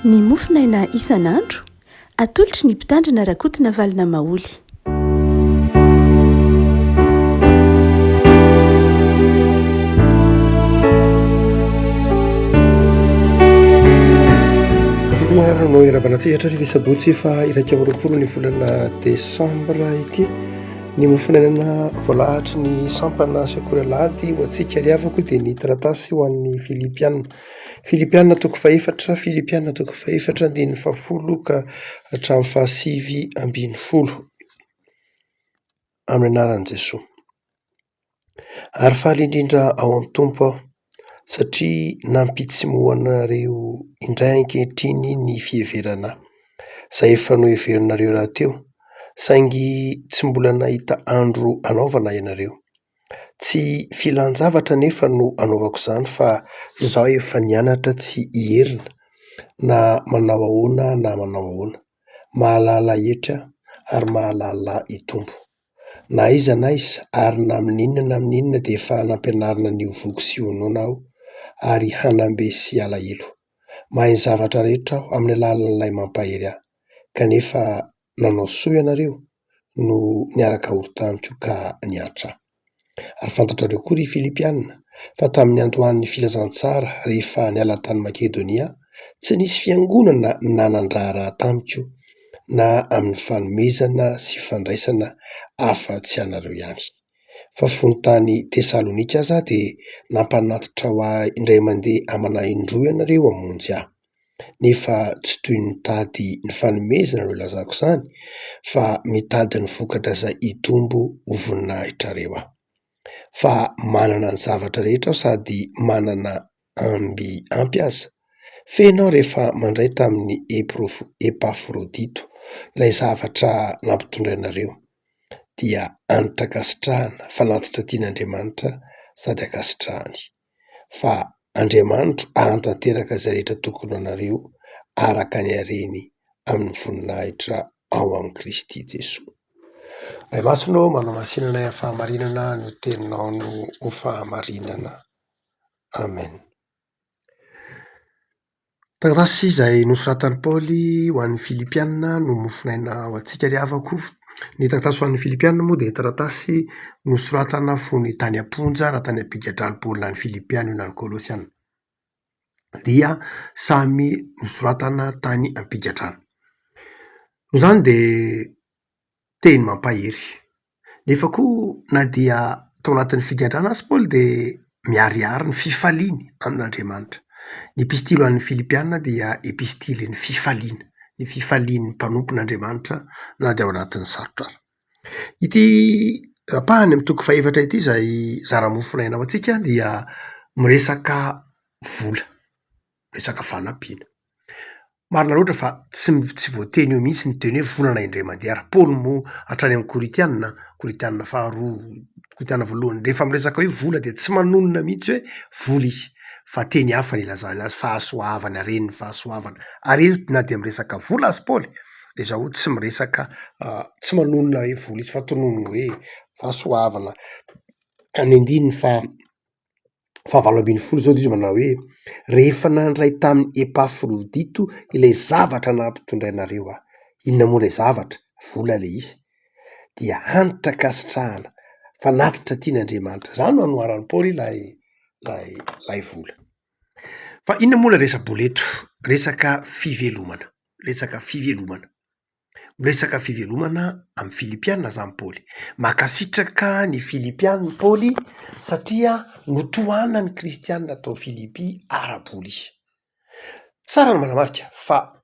Ny mofinaina isan'andro atolotry ny mpitandrina rakotina valina maoly. no irabanatsika hatrary sabotsy fa iraika amby roapolo ny volana desambra ity ny mofinainana voalahatra ny sampana sekorilady ho antsika riavako dia ny taratasy ho an'ny filipianina toko faefatra filipianina toko faefatra andiny fafolo ka hatramin'ny fahasivy ambiny folo amin'ny anaran'i Jesoa. Ary faly indrindra ao amin'ny tompo aho satria nampitsimoanareo indray ankehitriny ny fiheverana izay efa noheverinareo rahateo, saingy tsy mbola nahita andro anaovana ianareo. Tsy filan-javatra nefa no anaovako izany fa izaho efa nianatra tsy hiherina na manao ahoana na manao ahoana, mahalala hetra ary mahalala hitombo. Na iza ary na amin'inona dia efa nampianarina ny hovoky sy honoana aho ary hanambe sy alahelo. Mahay ny zavatra rehetra aho amin'ny alalan'ilay mampahery ahy, kanefa nanao soa ianareo no niaraka horotamiko ka niatra ahy. Ary fantatrareo koa ry Filipianina fa tamin'ny andohan'ny filazantsara rehefa niala tany Makedonia tsy nisy fiangonana nanandrara tamiko na amin'ny fanomezana sy fandraisana afa-tsy anareo ihany. Fa fony tany Tesalonika aza dia nampanatitra ho ahy indray mandeha amana indroa ianareo hamonjy ahy. Nefa tsy toy ny mitady ny fanomezana no ilazako izany, fa mitady ny vokatra izay hitombo ho voninahitra aho. Fa manana ny zavatra rehetra aho sady manana ampy aza. Fenao rehefa mandray tamin'ny Epafrodito ilay zavatra nampitondray anareo dia anitra kasitrahana, fanatitra tian'Andriamanitra sady akasitrahany. Fa Andriamanitra ahatanteraka izay rehetra tokony anareo araka ny hareny amin'ny voninahitra ao amin'ny Kristy Jesoa. Ray masonao manao masinana ny fahamarinana no teninao no ho fahamarinana. Amen. Taratasy izay nosoratan'i Paoly ho an'ny Filipianina no mofinaina ho antsika ry havako. Ny taratasy ho an'ny Filipianina moa dia taratasy nosoratana fony tany am-ponja na tany am-pigadrany Paoly na ny Filipianina na ny Kolosianina dia samy nosoratana tany am-pigadrana. Noho izany dia teny mampahery. Nefa koa na dia tao anatin'ny figadrana azy Paoly dia miharihary ny fifaliany amin'Andriamanitra. Ny epistily ho an'ny Filipianina dia epistily ny fifaliana, ny fifalian'ny mpanompon'Andriamanitra na dia ao anatin'ny sarotra ary. Ity rapahany amin'ny toko faefatra ity izay zara-mofinaina ao antsika dia miresaka vola, miresaka fanampiana. Marina loatra fa tsy voateny eo mihitsy ny teny hoe volana indray mandeha ary. Paoly moa hatrany amin'ny Koritianina faharoa, Koritianina voalohany, rehefa miresaka hoe vola dia tsy manonona mihitsy hoe vola izy, fa teny hafa ny ilazany azy, fahasoavana, hareny ny fahasoavana. Ary na dia miresaka vola azy Paoly dia izaho tsy miresaka tsy manonona hoe vola izy fa tononona hoe fahasoavana. Any andiny fahavalo ambin'ny folo izao dia izy manao hoe rehefa nandray tamin'ny Epafrodito ilay zavatra nampitondrainareo aho. Inona moa ilay zavatra? Vola ilay izy. Dia hanitra kasitrahana, fanatitra tian'Andriamanitra. Izany no anoharan'i Paoly ilay vola. Fa inona moa ilay resa-boleto? Resaka fivelomana. Resaka fivelomana amin'ny Filipianina izany Paoly. Mankasitraka ny Filipianina Paoly satria notohanana ny Kristianina tao Filipy ara-bola izy. Tsara ny manamarika fa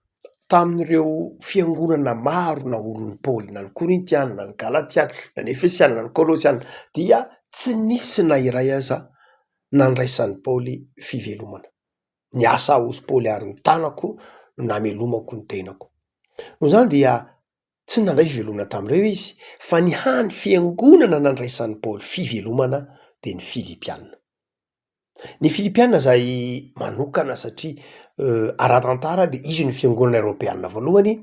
tamin'ireo fiangonana maro na olon'ny Paoly, na ny Korintiana, na ny Galatiana, na ny Efesiana, na ny Kolosiana, dia tsy nisy na iray aza nandraisan'ny Paoly fivelomana. Niasa hozy Paoly ary ny tanako namelomako ny tenako. Noho izany dia tsy nandray fivelomana tamin'ireo izy, fa ny hany fiangonana nandraisan'ny Paoly fivelomana dia ny Filipianina. Ny Filipianina izay manokana satria ara-tantara dia izy ny fiangonana Eoropeanina voalohany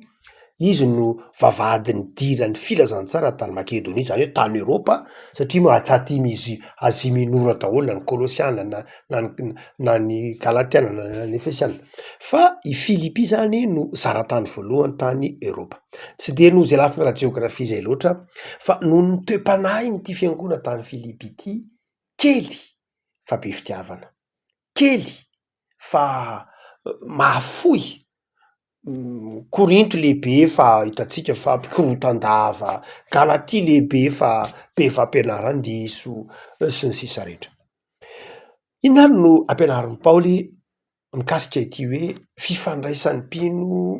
izy no vavahadiny dirany filazantsara tany Makedonia, zany hoe tany Eropa, satria moa atraty misy Azia minora daholo na ny Kolosiana na ny Galatiana na ny Efesiana. Fa i Filipy zany no zaratany voalohany tany Eropa. Tsy de noho zay lafiny ara-jeografia zay loatra, fa noho ny toe-panahy ty fiangona tany Filipy ity, kely fa be fitiavana, kely fa mahafoy. Korinto lehibe fa hitatsika fa mpikorotan-dava, Galatia lehibe fa be fampianaran-diso sy ny sisa rehetra. Inona no ampianarin'ny Paoly mikasika ity hoe fifandraisan'ny mpino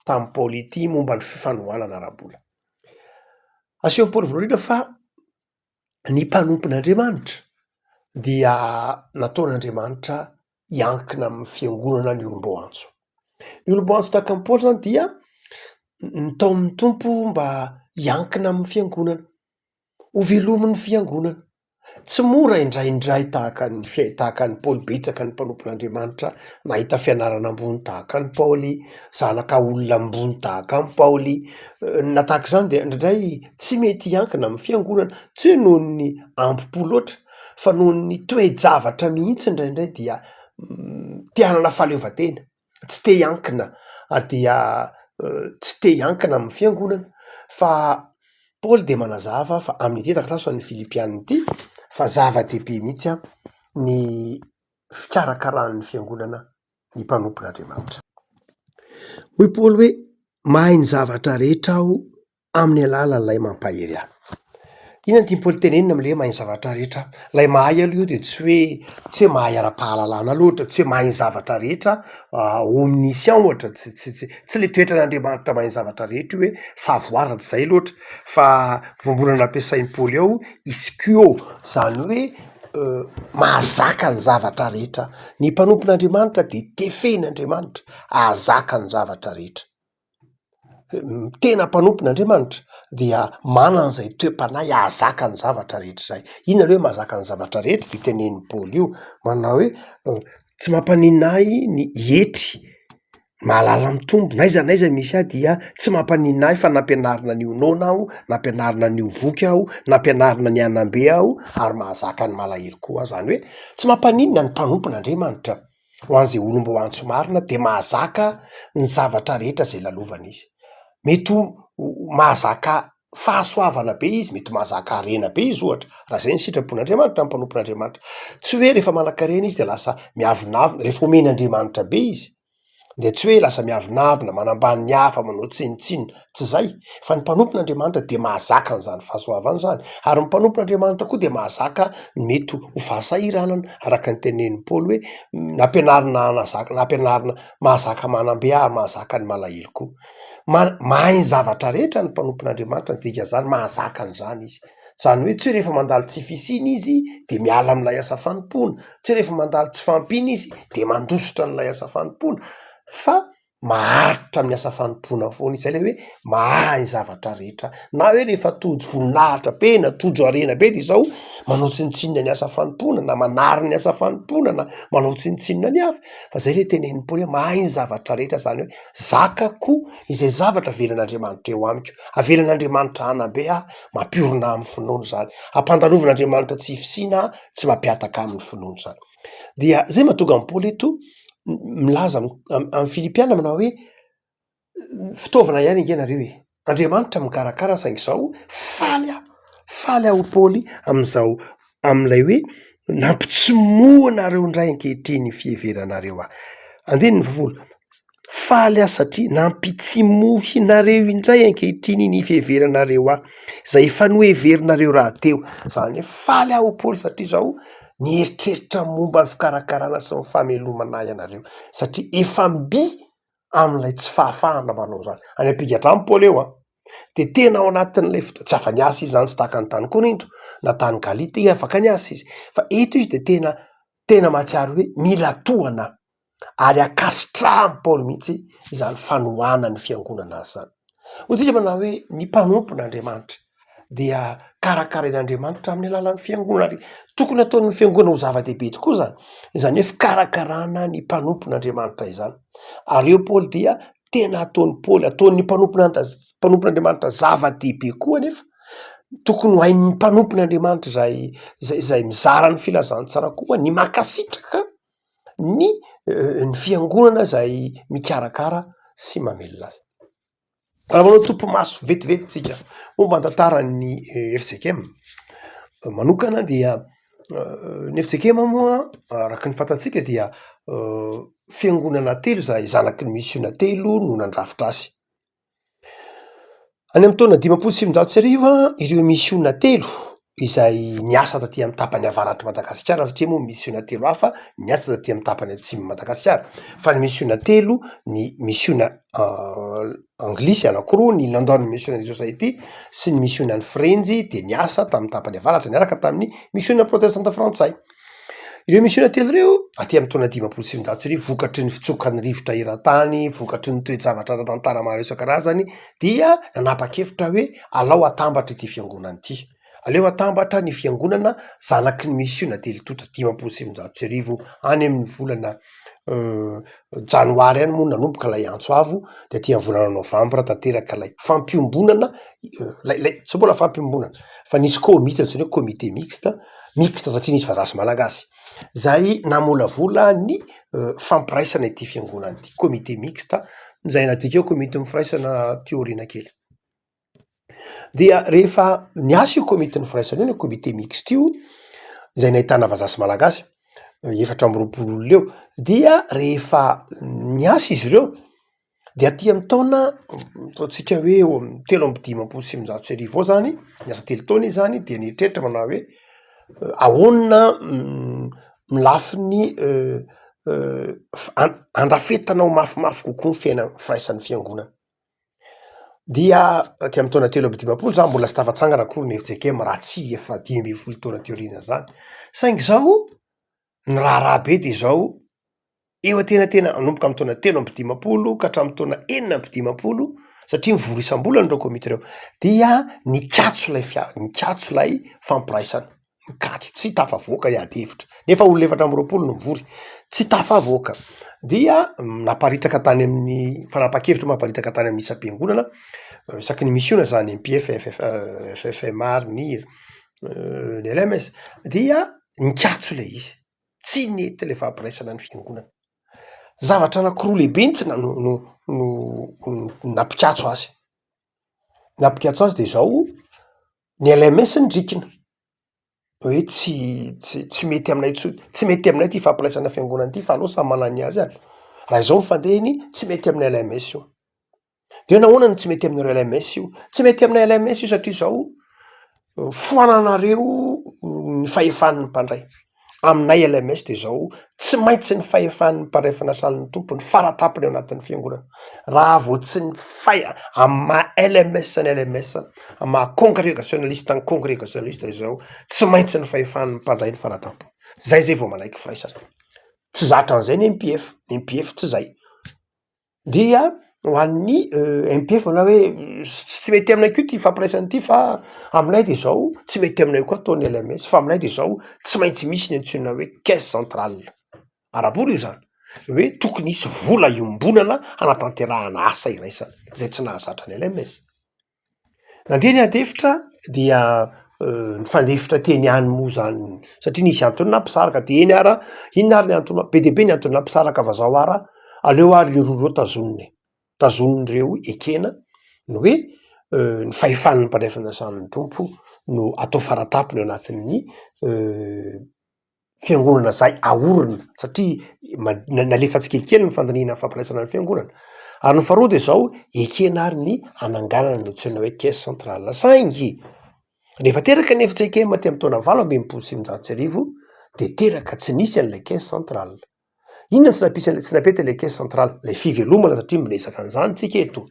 tamin'ny Paoly ity momba ny fifanohanana ara-bola. Asehon'ny Paoly voalohany fa ny mpanompon'Andriamanitra dia nataon'Andriamanitra hiankina amin'ny fiangonana ny olom-boantso. Ny olom-boantso tahaka ny Paoly zany dia nataon'ny Tompo mba hiankina amin'ny fiangonana, ho velomin'ny fiangonana. Tsy mora indraindray tahaka ny Paoly, betsaka ny mpanompon'Andriamanitra nahita fianarana ambony tahaka ny Paoly, zanaka olona ambony tahaka ny Paoly, na tahaka izany dia indraindray tsy mety hiankina amin'ny fiangonana, tsy hoe noho ny ampo-po loatra, fa noho ny toe-javatra mihitsy indraindray dia te hanana fahaleovantena, tsy te hiankina dia tsy te hiankina amin'ny fiangonana. Fa Paoly de manazava fa amin'ity takataso ny Filipianina ity fa zava-dehibe mihitsy ny fikarakarany fiangonana ny mpanompon'Andriamanitra. Hoy Paoly hoe mahay ny zavatra rehetra aho amin'ny alalan'ilay mampahery ahy. Inona tiany Paoly tenenina am'le mahay ny zavatra rehetra? Lay mahay aloha io de tsy hoe mahay ara-pahalalana loatra, tsy hoe mahay ny zavatra rehetra omniscient ohatra, tsy le toetran'Andriamanitra mahay ny zavatra rehetra io hoe savoir tsy zay loatra, fa voambolana ampiasain'ny Paoly ao ischio, zany hoe mahazaka ny zavatra rehetra. Ny mpanompon'Andriamanitra de tefehin'Andriamanitra ahazaka ny zavatra rehetra. Tena mpanompon'Andriamanitra dia manana an'izay toe-panahy ahazaka ny zavatra rehetra zay. Inona le hoe mahazaka ny zavatra rehetra? De tenenin'ny Paoly io manao hoe tsy mampanininahy ny hetry mahalala mitombo, naiza misy ahy dia tsy mampanininahy fa nampianarina an'io nona aho, nampianarina an'io voky aho, nampianarina ny anambe aho, ary mahazaka ny malahelo koa. Zany hoe tsy mampaninina ny mpanompon'Andriamanitra ho an'izay olom-boantso marina de mahazaka ny zavatra rehetra zay lalovana izy. Mety mahazaka fahasoavana be izy, mety mahazaka harena be izy ohatra, raha zay ny sitrapon'Andriamanitra ny mpanompon'Andriamanitra. Tsy hoe rehefa manan-karena izy de lasa miavinavina, rehefa omen'Andriamanitra be izy de tsy hoe lasa miavinavina, manambany ny hafa, manao tsinitsinina, tsy zay. Fa ny mpanompon'Andriamanitra de mahazaka an'izany fahasoavana zany, ary ny mpanompon'Andriamanitra koa de mahazaka mety ho fahasahiranana, araka ny tenenin'ny Paoly hoe nampianarina mahazaka manambe ary mahazaka ny malahelo koa. Mahay ny zavatra rehetra ny mpanompon'Andriamanitra, ny dikan'izany mahazaka an'izany izy. Zany hoe tsy rehefa mandalo tsy fisina izy de miala am'lay asa fanompona, tsy rehefa mandalo tsy fampina izy de mandositra n'lay asa fanompona, fa maharitra amin'ny asa fanompona foana izy. Zay le hoe mahay ny zavatra rehetra. Na hoe rehefa tojo voninahitra be na tojo harena be de zao manao tsinitsinina ny asa fanompona, na manary ny asa fanompona, na manao tsinitsinina ny hafa. Fa zay le tenenin'ny Paoly hoe mahay ny zavatra rehetra, zany hoe zakako izay zavatra avelan'Andriamanitra eo amiko, avelan'Andriamanitra hanambe aho, mampiorona amin'ny finoana zany, ampandalovan'Andriamanitra tsy hifisiana, tsy mampiataka amin'ny finoana zany. Dia zay mahatonga an'i Paoly eto milaza amin'ny Filipianina manao hoe fitaovana ihany ange nareo e, Andriamanitra mikarakara saingy zao faly aho Paoly am'izao, am'lay hoe nampitsomoa anareo indray ankehitriny ny fiheveranareo aho. Andininy vavolo, faly aho satria nampitsimohinareo indray ankehitriny ny fiheveranareo aho, zay efa noheverinareo rahateo. Zany hoe faly aho Paoly satria zao nieritreritra momba ny fikarakarana sy ny famelomana anareo, satria efa mby am'lay tsy fahafahana manao zany. Any am-pigadramo Paoly eo de tena ao anatin'lay tsy afa niasa izy zany, tsy tahaka ny tany Korinto na tany Gality afaka niasa izy, fa eto izy de tena mahatsiaro hoe mila tohana, ary akasitrahany Paoly mihitsy izany fanohana ny fiangonana azy zany. Hoy manao hoe ny mpanompon'Andriamanitra dia karakarain'Andriamanitra amin'ny alalan'ny fiangonana. Tokony ataon'ny fiangonana ho zava-dehibe tokoa zany hoe fikarakarana ny mpanompon'Andriamanitra izany. Ary eo Paoly dia tena ataony Paoly, ataon'ny mpanompon'Andriamanitra zava-dehibe koa nefa tokony ho hain'ny mpanompon'Andriamanitra zay mizara ny filazantsara koa ny makasitraka ny fiangonana zay mikarakara sy mamelona azy. Raha manao tompo-maso vetivety momba ny tantaran'ny FJKM manokana dia ny FJKM moa araka ny fantatsika dia fiangonana telo zay zanaky ny misiona telo no nandrafitra azy. Any amin'ny taona 580 ireo misiona telo izay niasa taty amin'ny tapany avaratry Madagasikara, satria moa misiona telo hafa niasa taty amin'ny tapany atsimo Madagasikara, fa ny misiona telo ny misiona anglisy anankiroa, ny London Missionary Society sy ny misiona ny Frenjy de niasa tamin'ny tapany avaratra niaraka tamin'ny misiona protestanta frantsay. Ireo misiona telo reo aty amin'ny taona 580 vokatry ny fitsokan'ny rivotra eran-tany, vokatry ny toe-javatra ara-tantara maro isan-karazany dia nanapa-kevitra hoe alao atambatra ity fiangonana ity. Aleo atambatra ny fiangonana zanaky ny misiona telo tota 580 any amin'ny volana janoary any moa nanomboka lay antsoavo de aty amin'ny volana novambra tanteraka lay fampiombonana tsy mbola fampiombonana fa nisy komite antsoina hoe comité mixte satria nisy vazaha sy malagasy zay namolavola ny fampiraisana ity fiangonana ity, comité mixte zay nadika eo komite mifiraisana teoriana kely. Dia rehefa niasa io komite nifiraisana io komite mixte io zay nahitana vazaha sy malagasy 420 leo, dia rehefa niasa izy ireo de aty amin'ny taona ataontsika hoe eo amin'ny 3 ao zany, niasa 3 taona izy zany de nieritreritra manao hoe ahoana milafy ny andrafetana ho mafimafy kokoa ny fiaina firaisan'ny fiangonana. Dia aty amin'ny taona 3 zany mbola tsy tafatsangana akory ny FJKM raha tsy efa 10 taona teoriana zany. Saingy zao ny raharaha be de zao eo atenatena anomboka amin'ny taona 3 ka hatramin'ny taona 4 satria mivory isam-bolana reo komite reo dia nikatso lay fampiraisana, mikatso tsy tafavoaka iady-hevitra nefa olona 420 no mivory tsy tafavoaka dia naparitaka tany amin'ny fanapa-kevitra mamparitaka tany amin'ny isam-piangonana isaky ny misiona zany MPF, FFMR ny LMS dia nikatso le izy tsy nety le fampiraisana ny fiangonana. Zavatra anankiroa lehibentsina no nampikatso azy. Nampikatso azy de zao ny LMS nydrikina hoe tsy mety aminay tsy mety aminay ty fampiraisana fiangonana ty fa aleo samy manana ny azy any. Raha izao mifandehany tsy mety amin'ny LMS io. De nahoana no tsy mety amin'ny LMS io? Tsy mety amin'ny LMS io satria zao foananareo ny fahefan'ny mpandray. Aminay LMS de zao tsy maintsy ny fahefan'ny mpandray fanasan'ny tompony faratapony ao anatin'ny fiangonana. Raha vao tsy ny amma LMS ny LMS, amma congrégationaliste ny congrégationaliste zao tsy maintsy ny fahefan'ny mpandray ny faratapony. Zay vao manaiky firaisana. Tsy zatra an'izay ny MPF tsy zay. Dia ho an'ny MPF na hoe tsy mety aminay koa ty fampiraisana ity fa aminay de zao tsy mety aminay koa ataon'ny LMS fa aminay de zao tsy maintsy misy ny antsoina hoe caisse centrale. Ara-bola io zany. Hoe tokony hisy vola iombonana hanatanterahana asa iraisana zay tsy nahazatra ny LMS. Nandeha niady-hevitra dia nifandefitra teny any moa zany satria nisy antony nampisaraka de eny ara inona ary ny antony be de be ny antony nampisaraka fa zao ara aleo ary le roro tazonindreo ekena no hoe ny fahefan'ny mpandray fanasan'ny tompo no atao faratapony ao anatin'ny fiangonana zay aorina satria nalefa tsikelikely ny fandinihana fampiraisana ny fiangonana. Ary ny faharoa de zao ekena ary ny ananganana ny antsoina hoe caisse centrale. Saingy rehefa teraka ny FJKM aty amin'ny taona 8 de teraka tsy nisy an'ilay caisse centrale. Inona tsy napety le caisse centrale? Le fivelomana satria miresaka an'izany tsika eto.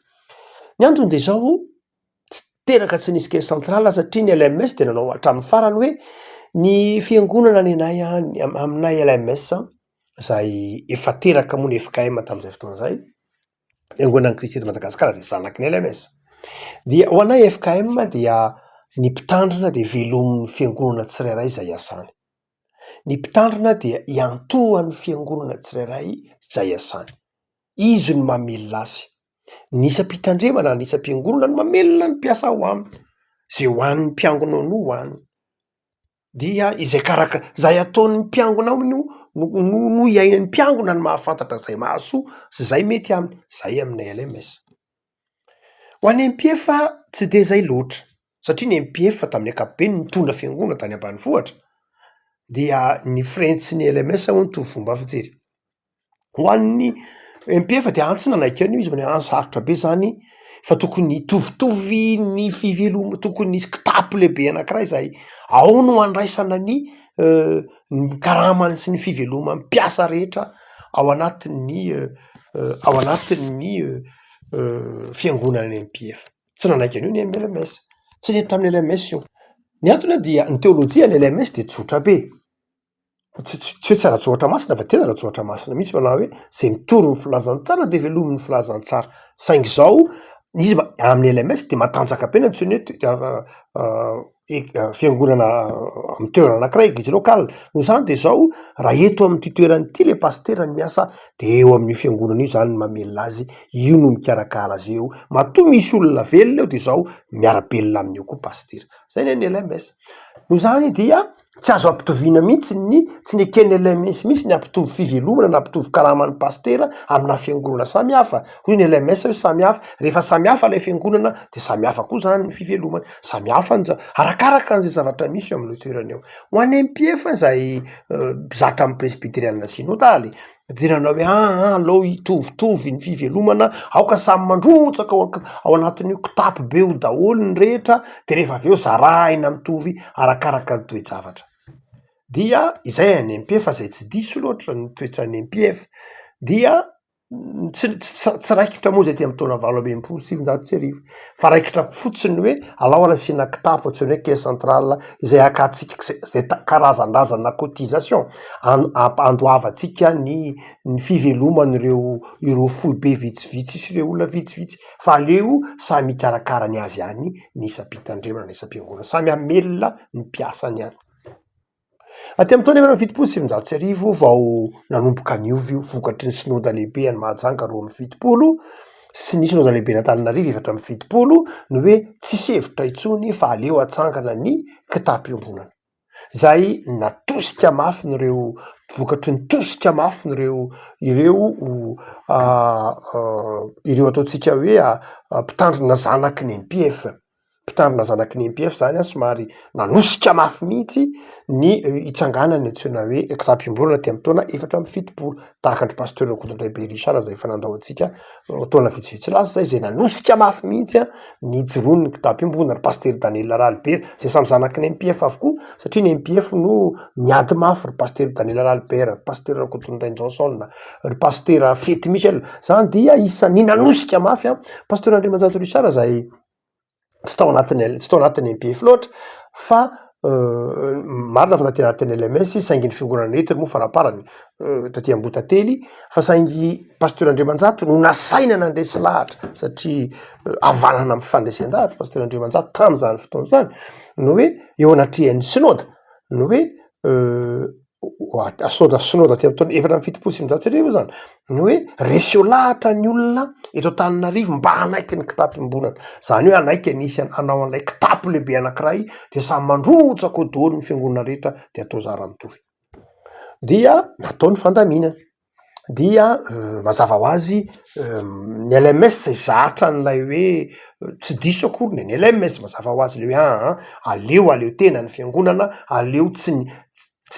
Ny antony de zao teraka tsy nisy caisse centrale satria ny LMS de nanao hatramin'ny farany hoe ny fiangonana nenay aminay LMS zay efa teraka moa ny FKM tamin'izay fotoana zay, fiangonana Kristy eto Madagasikara zay zanaky ny LMS. Dia ho anay FKM dia ny mpitandrina de velomin'ny fiangonana tsirairay zay asany. Ny mpitandrina dia iantohan'ny fiangonana tsirairay zay asany. Izy no mamelona azy. Nisam-pitandremana nisam-piangonana no mamelona ny mpiasa ao aminy zay hoan'ny mpiangonao no hoany dia izay zay ataon'ny mpiangonao no iainan'ny mpiangona ny mahafantatra zay mahasoa sy zay mety aminy zay aminay LMS. Ho any MPF tsy de zay loatra satria ny MPF tamin'ny ankapobeny nitondra fiangonana tany ambanivohitra dia ny French sy ny LMS ho nitovy fomba fijery. Ho an'ny MPF dia antsy nanaiky an'io izy mane sarotra be zany fa tokony hitovitovy ny tokony nisy kitapo lehibe anankiray zay ao no andraisana ny karamany sy ny fiveloman'ny mpiasa rehetra ao anatin'ny fiangonana MPF. Tsy nanaiky an'io ny LMS, tsy nety tamin'ny LMS io. Ny antony dia ny teolojia ny LMS de tsotra be. Tsy hoe tsy ara-tsoatra masina fa tena ara-tsoatra masina mihitsy manao hoe zay mitory ny filazantsara de velomin'ny filazantsara. Saingy zao izy amin'ny LMS de matanjaka be ny antsoiny hoe fiangonana amin'ny toerana anankiray église locale. Noho izany de zao raha eto amin'ity toerana ity le pastera ny miasa de eo amin'ny fiangonana io zany mamelona azy, io no mikarakara azy eo. Matoa misy olona velona eo de zao miara-belona amin'io koa pastera. Zay ny LMS. Noho izany dia tsy azo ampitoviana mihitsy tsy ny eken'ny LMS mihitsy ny ampitovy fivelomana na ampitovy karaman'ny pastera amina fiangonana samihafa. Hoy ny LMS hoe samihafa, rehefa samihafa ilay fiangonana de samihafa koa zany ny fivelomana, samihafa arakaraka an'izay zavatra misy eo amin'ny toerana eo. Ho an'ny MPF zay zatra amin'ny presbyteriana synodaly dinanao hoe aleo hitovitovy ny fivelomana, aoka samy mandrotsaka ao anatin'io kitapo be ho daholo ny rehetra de rehefa aveo zarahina mitovy arakaraka ny toe-javatra. Dia izay any MPF zay tsy diso loatra ny toetran'ny MPF dia tsy raikitra moa zay ty amin'ny taona 1997 fa raikitra fotsiny hoe alao anasiana kitapo antsoiny hoe caisse centrale izay akatsika zay karazan-drazana cotisation andoavatsika ny fiveloman'ireo foibe vitsivitsy sy ireo olona vitsivitsy fa aleo samy ikarakara ny azy any ny isam-pitandremana ny isam-piangonana samy amelona ny mpiasany any. Aty amin'ny taona 1977 vao nanomboka niovy io vokatry ny synoda lehibe any Mahajanga 2020 sy ny synoda lehibe n'Antananarivo 2020 no hoe tsisy hevitra intsony fa aleo atsangana ny kitapo-iombonana. Zay natosika mafy n'ireo vokatry ny tosika mafy n'ireo ataontsika hoe mpitandrina zanaky ny MPF. Mpitandrina zanaky ny MPF zany somary nanosika mafy mihitsy ny itsanganany antsoina hoe kitapo-iombonana ty amin'ny taona 2070 tahaka ny pasteur Rakotondray Richard zay efa nandao antsika taona vitsivitsy lasa zay zay nanosika mafy mihitsy ny joroany ny kitapo-iombonana ry pasteur Daniel Ralibert zay samy zanaky ny MPF avokoa satria ny MPF no miady mafy ry pasteur Daniel Ralibert, ry pasteur Rakotondray Johnson, ry pasteur Fety Michel zany dia isan'ny nanosika mafy pasteur Andriamanjatso Richard zay tsy tao anatin'ny MPF loatra fa marina fa taty anatin'ny LMS saingy ny fiangonana etiny moa faraparany taty Ambotately fa saingy pasteur Andriamanjato no nasaina nandresy lahatra satria havanana amin'ny fandresen-dahatra pasteur Andriamanjato tamin'izany fotoana zany no hoe eo anatrehan'ny synoda no hoe synoda ty amin'ny taona 2070 zany no hoe reseo lahatra ny olona eto Antananarivo mba hanaiky ny kitapo-iombonana. Zany hoe hanaiky anisy hanao an'ilay kitapo lehibe anankiray de samy mandrotsaka daholo ny fiangonana rehetra de atao zara mitovy. Dia natao ny fandaminana. Dia mazava ho azy ny LMS zay zatra n'ilay hoe tsy diso akory ny LMS mazava ho azy le hoe aleo tena ny fiangonana, aleo tsy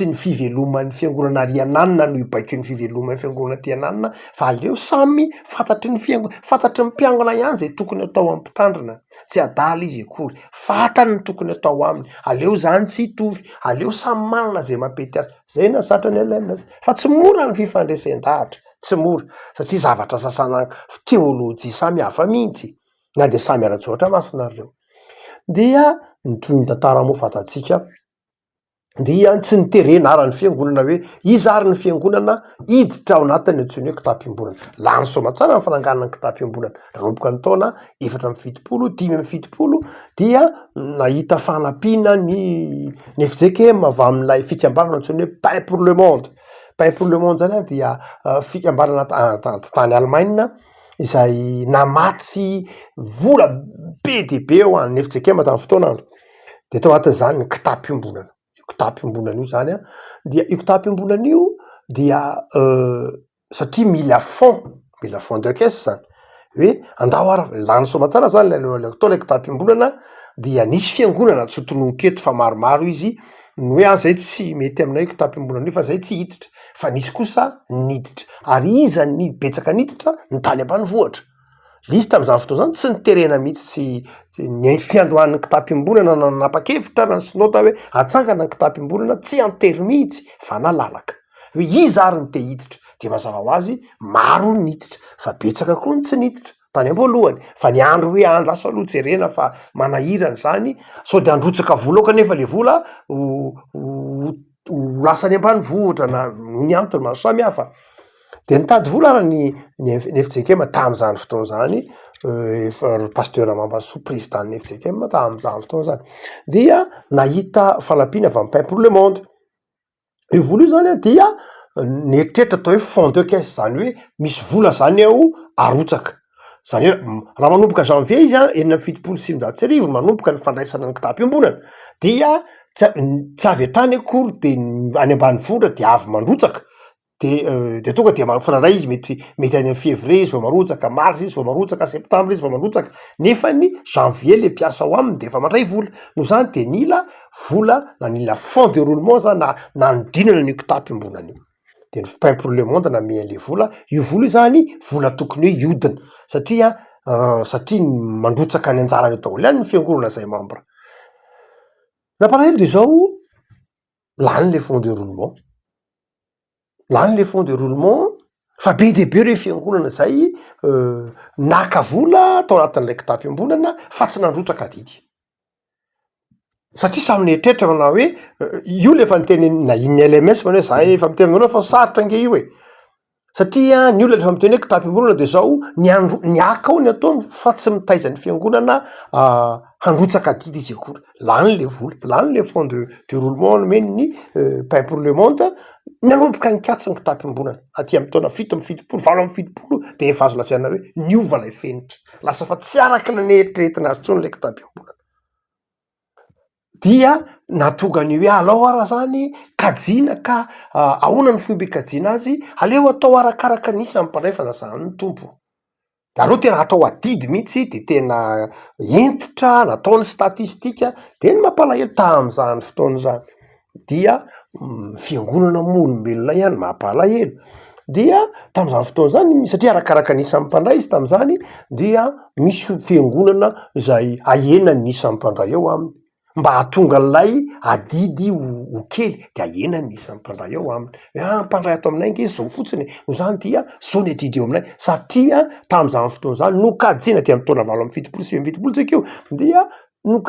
ny fiveloman'ny fiangonana Riananina no ibaiko ny fiveloman'ny fiangonana Tiananina fa aleo samy fantatry ny mpiangona ihany zay tokony atao amin'ny mpitandrina, tsy adala izy akory, fantany ny tokony atao aminy, aleo zany tsy hitovy, aleo samy manana zay mampety azy. Zay na zatra ny LMS fa tsy mora ny fifandresen-dahatra, tsy mora satria zavatra sasana teolojia samy hafa mihitsy na de samy ara-tsoatra masina reo. Dia ny toy ny tantara moa fantatsika dia tsy niterena ara ny fiangonana hoe iza ary ny fiangonana iditra ao anatiny antsoiny hoe kitapo-iombonana. Lany soamantsara ny fananganana ny kitapo-iombonana nanomboka ny taona 470, 570 dia nahita fanampiana ny FJKM avy amin'ilay fikambanana antsoiny hoe Pain pour le monde. Pain pour le monde zany dia fikambanana tany Allemagne izay namatsy vola be de be eo an'ny FJKM tamin'ny fotoanandro. De tao anatin'izany ny kitampiombonana. Io kitampiombonana io zany dia io kitampiombonana io dia satria mila fond de caisse zany. Hoe andao ara lany soamantsara zany atao lay kitampiombonana dia nisy fiangonana tsy hotonon-keto fa maromaro izy ny hoe zay tsy mety aminay kitampiombonana io fa zay tsy hiditra fa nisy kosa niditra ary iza ny betsaka niditra ny tany ambanivohitra. Izy tam'izany fotoana zany tsy niterena mihitsy tsy ny fiandohan'ny kitampiombonana nanapa-kevitra na ny synota hoe atsangana ny kitampiombonana tsy antery mihitsy fa nalalaka hoe iza ary ny te hiditra de mazava ho azy maro ny niditra fa betsaka koa ny tsy niditra tany am-poalohany fa ny andro hoe andro asa aloha jerena fa manahirana zany sao de androtsaka vola kanefa le vola ho lasany ambanivohitra na ny antony maro samy hafa. De nitady vola ara ny FJKM tam'izany fotoana zany pasteur Mambasoa président-ny FJKM tam'izany fotoana zany dia nahita fanampiana avy amin'ny Pain pour le monde. Io vola io zany dia nieritreritry atao hoe fond de caisse zany hoe misy vola zany ao arotsaka. Zany hoe raha manomboka janvier izy enina amby fitopolo sy sivinjato sy arivo manomboka ny fandraisana ny kitampiombonana dia tsy avy hatrany akory de any ambanivohitra de avy mandrotsaka de tonga de mifanaray izy mety any amin'ny février izy vao marotsaka, mars izy vao marotsaka, septembre izy vao marotsaka nefa ny janvier le mpiasa ao aminy de efa mandray vola no zany de nila vola na nila fond de roulement zany na nandrinana ny kitampiombonana io. De ny Pain pour le monde name an'le vola io vola io zany vola tokony hoe iodina satria mandrotsaka ny anjarany eo daholo ihany ny fiangonana zay membre. Napalahelo de zao lany le fond de roulement lany le fond de roulement fa be de be reo fiangonana zay naka vola tao anatin'ilay kitampiombonana fa tsy nandrotsaka didy satria samy nieritreritra manao hoe io le efa niteny na iny LMS manao hoe za efa miteny aminao fa sarotra nge io e satria ny olona rehefa miteny hoe kitampiombonana de zao ny aka ao ny ataony fa tsy mitaiza ny fiangonana handrotsaka didy izy akory. Lany le vola, lany le fond de roulement nomeny ny Pain pour le monde nanomboka nikatsa ny kitampiombonana aty amin'ny taona 7 amby 70 valo amby 70 de efa azo lazaina hoe niova lay fenitra lasa fa tsy araka ny neritreretina azy tsony le kitampiombonana dia natonga ny hoe alao ara zany kajiana ka ahoana ny fomba ikajiana azy aleo atao arakaraka nisa mpanray fanazahany ny tompo de aleo tena atao adidy mihitsy de tena entitra nataony statistika de ny mampalahelo tam'izany fotoana zany dia fiangonana moolombelona ihany mampalahelo dia tam'izany fotoana zany satria arakaraka nisa mpandray izy tam'izany dia misy fiangonana zay ahena ny nisa mpandray eo aminy mba hatonga an'lay adidy ho kely de ahena ny nisa mpandray eo aminy mpandray ato aminay nge zao fotsiny no zany dia zao ny adidy eo aminay satria tam'izany fotoana zany nokajina de am'taona valo amby fitopolo sy fitopolo tsika io dia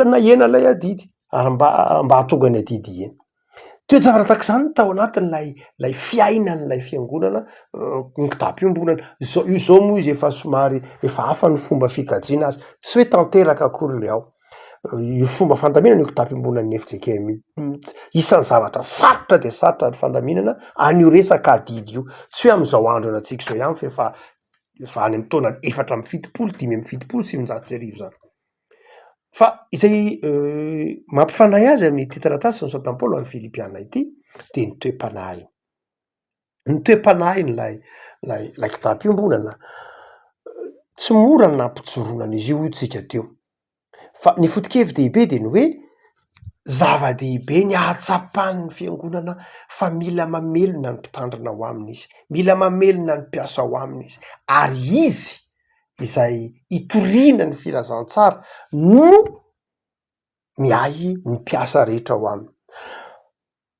nahena lay adidy ary mba hatonga ny adidy eny. Toe-javatra tak'izany tao anatin'lay fiainan'lay fiangonana ny kitampiombonana io zao moa izy efa somary efa hafa ny fomba fikajiana azy tsy hoe tanteraka akory le ao. Io fomba fandaminana io kitampiombonan'ny FJKM isan'ny zavatra sarotra de sarotra ny fandaminana an'io resaka adidy io tsy hoe am'izao andro antsika zao ihany fa efa any amin'ny taona 4 amby fitopolo 5 amby fitopolo sy sivinjato sy arivo zany. Fa izay mampifanahy azy amin'ny ity taratasy ny Saint Paul an'ny Filipiana ity de ny toe-panahy. Ny toe-panahy lay kitampiombonana tsy mora ny nampitsoronana izy io tsika teo. Fa ny foto-kevin-dehibe de ny hoe zava-dehibe ny ahatsapan'ny fiangonana fa mila mamelona ny mpitandrina ao aminy izy, mila mamelona ny mpiasa ao aminy izy ary izy izay itoriana ny filazantsara no miahy ny mpiasa rehetra ao aminy.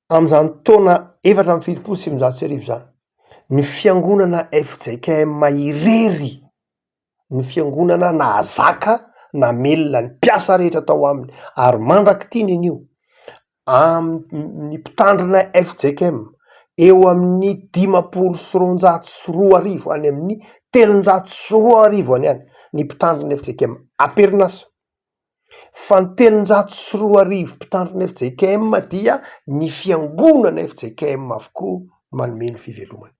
Am'izany taona 4 amby fitopolo sy sivinjato sy arivo zany ny fiangonana FJKM irery ny fiangonana nahazaka namelona ny mpiasa rehetra tao aminy ary mandrakitiny an'io ny mpitandrina FJKM eo amin'ny 500 sy 200 sy 2 arivo any amin'ny 300 sy 2 arivo any ny mpitandrina FJKM aperinasa fa ny 300 sy 2 arivo mpitandrina FJKM dia ny fiangonana FJKM avokoa manome ny fivelomany.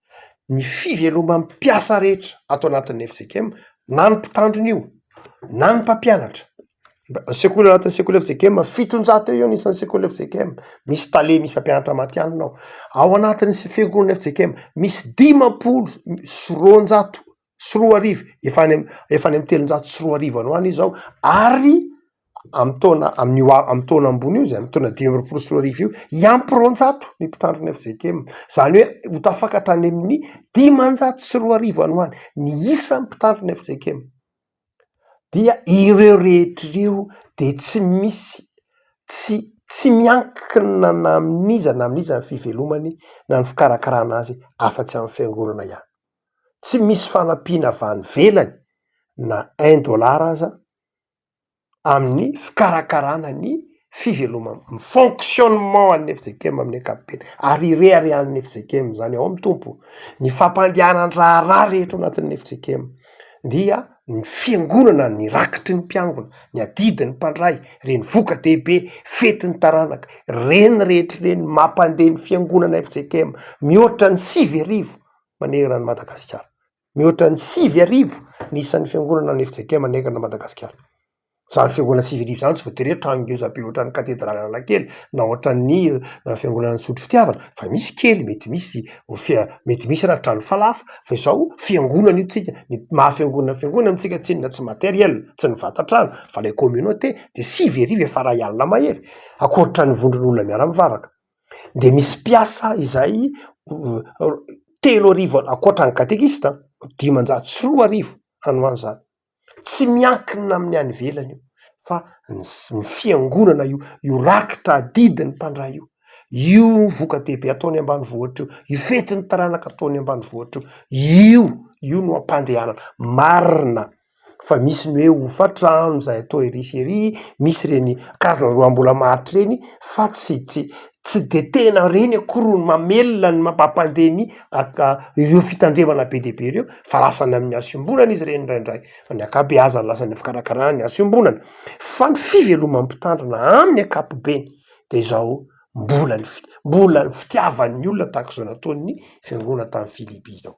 ny fiveloma mpiasa rehetra atao anatin'ny FJKM, na ny mpitandrina io na ny mpampianatra. Sekoly anatin'ny sekoly FJKM 700 eo anisan'ny sekoly FJKM, misy tale misy mpampianatra matianina ao anatin'ny fiangonana FJKM misy 500 sy 200 efa any amin'ny 300 sy 200 ano any izao, ary amin'ny taona ambony io zay amin'ny taona 500 sy 200 io iampy 200 ny mpitandrina FJKM. Zany hoe ho tafakatra any amin'ny 500 sy 200 ano any ny isan'ny mpitandrina FJKM. Dia ireo rehetr'ireo de tsy misy tsy miankina na amin'iza ny fivelomany na ny fikarakarana azy afa-tsy amin'ny fiangonana ihany. Tsy misy fanampiana avy any velany na $1 aza amin'ny fikarakarana ny fivelomany, fonctionnement an'ny FJKM amin'ny ankapobeny, ary reharehan'ny FJKM zany ao amin'ny tompo. Ny fampandehanan-draharaha rehetra anatin'ny FJKM dia ny fiangonana ny rakitry ny mpiangona, ny adidin'ny mpandray, reny voka-dehibe, fetin'ny taranaka, reny rehetra reny mampandeha ny fiangonana FJKM mihoatra ny 5,000 manerana ny Madagasikara. Mihoatra ny 5,000 ny isan'ny fiangonana ny FJKM manerana ny Madagasikara. Zany fiangonana 5,000 zany tsy voatery trano ngeza be ohatran'ny katedraly Analakely na ohatran'ny fiangonana Sotro Fitiavana, fa misy kely, mety misy raha trano falafa, fa izao fiangonana io tsika, ny mahafiangonana amintsika tsinona tsy matériel, tsy ny vatan-trano fa le communauté, de 5,000 efa ray alina mahery akoatra ny vondron'olona miara-mivavaka. De misy mpiasa izay 3,000 akoatra ny katekista 500 sy 2,000 ano an'izany. Tsy miankina amin'ny any velany io, fa ny fiangonana io rakitra adidin'ny mpandray io voka-dehibe ataony ambanivohitra io fetin'ny taranaka ataony ambanivohitra io no ampandehanana marina. Fa misy ny hoe hofa-trano zay atao eriseri, misy reny karazana roam-bola mahatry reny, fa tsy de tena reny akory ny mamelona ny mampampandeha ireo fitandremana be dehibe ireo, fa lasany amin'ny asiombonana izy reny indraindray, fa ny ankabeazany lasany fikarakarana ny asiombonana. Fa ny fiveloman'ny mpitandrina amin'ny ankapobeny de izao mbola ny fitiavan'ny olona tahak'izao nataon'ny fiangonana tamin'ny Filipy izao.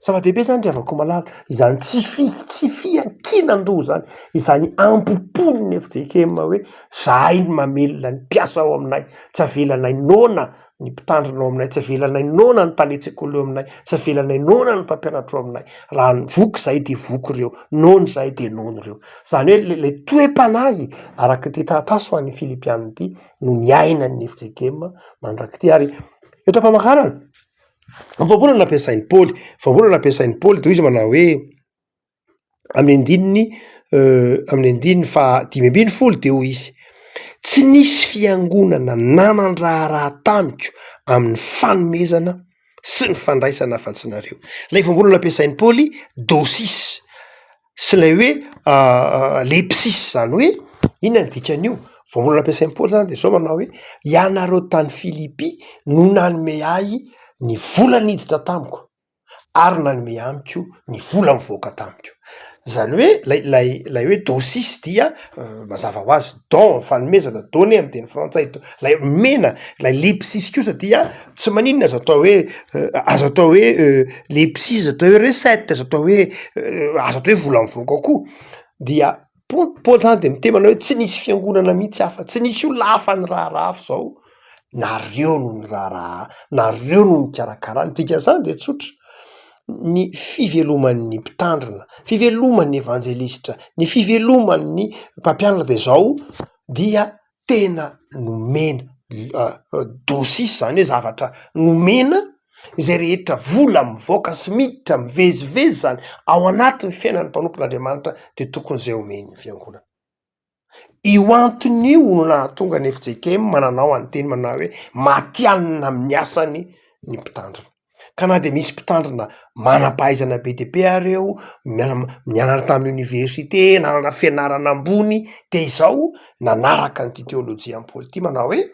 Zava-dehibe zany riavako malala, izany tsy fiankinan-doha zany, izany ampopon'ny FJKM hoe zahay ny mamelona ny mpiasa ao aminay, tsy avelanay nona ny mpitandrina ao aminay, tsy avelanay nona ny talen-tsekoly ao aminay, tsy avelanay nona ny mpampianatra ao aminay, raha ny voky zahay de voky reo, nony zahay de nony reo. Zany hoe le toe-panahy araka ty taratasy ho an'ny Filipianina ity no niainan'ny FJKM mandrakity. Ary eto am-pamakarana fambolana nampiasain'ny Paoly toy izy manao hoe amin'ny andininy fa 5:10 de hoy izy: tsy nisy fiangonana nanan-draharaha tamiko amin'ny fanomezana sy ny fandraisana afa-tsinareo. Lay fambolana nampiasain'ny Paoly dosis sy lay hoe lepsis, zany hoe inona ny dikan'io? Fambolana nampiasain'ny Paoly zany de zao manao hoe ianareo tany Filipy no nanome ahy ny vola niditra tamiko ary nanome amiko ny vola mivoaka tamiko. Zany hoe lay hoe dosis dia mazava ho azy don, fanomezana, donné amin'ny teny frantsay, lay mena, lay lepsis kosa dia tsy maninona azo atao hoe lepsis, azo atao hoe recette, azo atao hoe vola mivoaka koa. Dia Paoly zany de miteny manao hoe tsy nisy fiangonana mihitsy hafa, tsy nisy olona hafa ny raharaha hafa zao, nareo no ny raharaha, nareo no ny karakarany. Dikan'izany de tsotra, ny fiveloman'ny mpitandrina, fiveloman'ny evanjelista, ny fiveloman'ny mpampianatra de zao dia tena nomena dosis, zany hoe zavatra nomena izay rehetra vola mivoaka sy miditra mivezivezy zany ao anatin'ny fiainan'ny mpanompon'Andriamanitra de tokony zay omen'ny fiangonana. Io anton'io no nahatonga ny FJKM mananao anteny manao hoe matianina amin'ny asany ny mpitandrina. Ka na de misy mpitandrina manam-pahaizana be dehibe areo, nianara tamin'ny université, nanana fianarana ambony, de izao nanaraka ny teolojia amin'ny Paoly ity manao hoe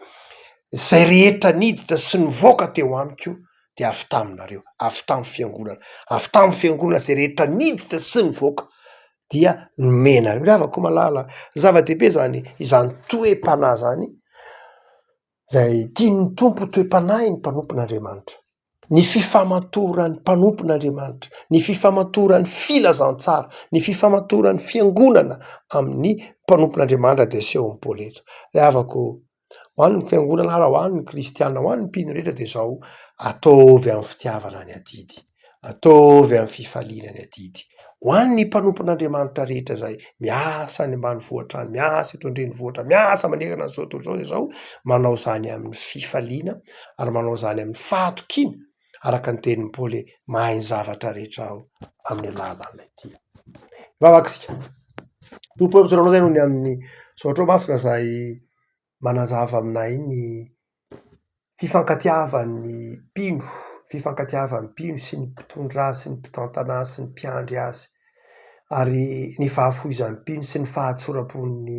zay rehetra niditra sy nivoaka teo amiko de avy taminareo, avy tamin'ny fiangonana, zay rehetra niditra sy nivoaka dia nomenareo. Riavako malala, zava-dehibe zany, izany toe-panahy zany, zay tian'ny tompo toe-panahy ny mpanompon'Andriamanitra. ny fifamatorany mpanompon'Andriamanitra, ny fifamatorany filazantsara, ny fifamatorany fiangonana amin'ny mpanompon'Andriamanitra dia seho amin'ny Paoletra. Rehavako ho an'ny fiangonana ara ho an'ny kristiana ho an'ny mpino rehetra dia zao ataovy amin'ny fitiavana ny adidy, ataovy amin'ny fifaliana ny adidy. Ho an'ny mpanompon'Andriamanitra rehetra zay miasa any ambany vohatra any, miasa eto an-drenivohitra, miasa manerana ny zao tontolo zao, zao manao zany amin'ny fifaliana ary manao zany amin'ny fahatokiana araka ny tenin'ny Paoly mahay ny zavatra rehetra ao amin'ny alalan'ilay ity. Vavakisika tompo mpitsoranao zay noho ny amin'ny saotra masina zay manazava aminay ny fifankatiavan'ny mpino, fifankatiavan'ny mpino sy ny mpitondra azy sy ny mpitantana azy sy ny mpiandry azy, ary ny fahafoizan'ny mpino sy ny fahatsorapon'ny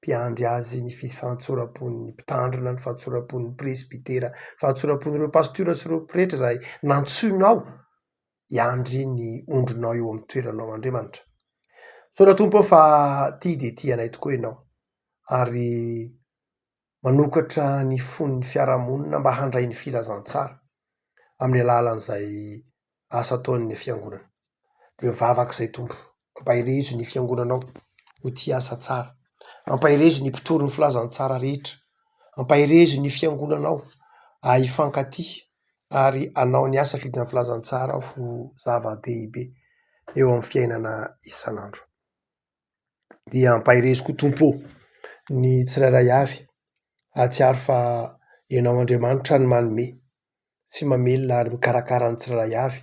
mpiandry azy, ny fahatsorapon'ny mpitandrina, ny fahatsorapon'ny presbitera, fahatsorapon'ireo pastora sy ireo pretra zay nantsoinao hiandry ny ondrinao eo amin'ny toeranao Andriamanitra. Saotra tompo aho fa tia dia tia anay tokoa ianao ary manokatra ny fon'ny fiarahamonina mba handray ny filazantsara amin'ny alalan'izay asa ataon'ny fiangonana. Dia mivavaka izay tompo, ampahirezo ny fiangonanao ho tia asa tsara, ampahirezo ny mpitory ny filazantsara rehetra, ampahirezo ny fiangonanao hifankatia ary anao ny asa fidina filazantsara ho zava-dehibe eo amin'ny fiainana isan'andro. Dia ampahirezo koa tompo ny tsirairay avy, ahatsiaro fa ianao Andriamanitra ny manome sy mamelona ary mikarakara ny tsirairay avy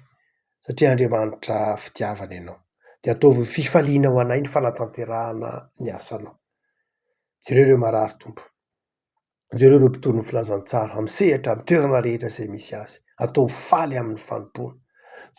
satria Andriamanitra fitiavana ianao. Dia ataovy fifaliana ho anay ny fanatanterahana ny asanao. Jereo ireo marary tompo, jereo ireo mpitory ny filazantsara amin'ny sehatra amin'ny toerana rehetra izay misy azy, ataovy faly amin'ny fanompona.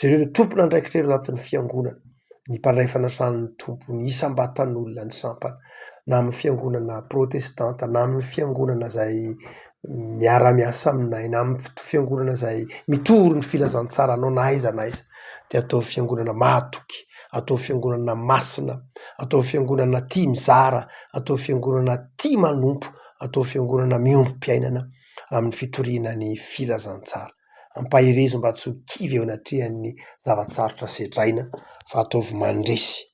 Jereo ireo tompona andraikitra ireo anatin'ny fiangonana, ny mpandray fanasany tompo, ny isam-batan'olona ny sampana, na amin'ny fiangonana protestanta, na amin'ny fiangonana izay miara-miasa aminay, na amin'ny fiangonana izay mitory ny filazantsara anao na aiza na aiza, dia atao fiangonana mahatoky, atao fiangonana masina, atao fiangonana tia mizara, atao fiangonana tia manompo, atao fiangonana miombom-piainana amin'ny fitoriana ny filazantsara. Ampahirezo mba tsy ho kivy eo anatrehan'ny zavatsarotra sedraina fa ataovy mandresy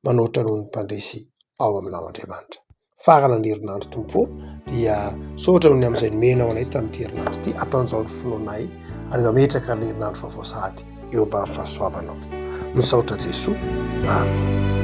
manohitra noho ny mpandresy ao aminao Andriamanitra. Farana ny herinandro tompo dia sotra noho ny amin'izay nomenao anay tamin'ity herinandro ity, atanjao ny finoanay ary ametraka ny herinandro vaovao sahady eo mba fahasoavanao. Misaotra Jesoa. Amen.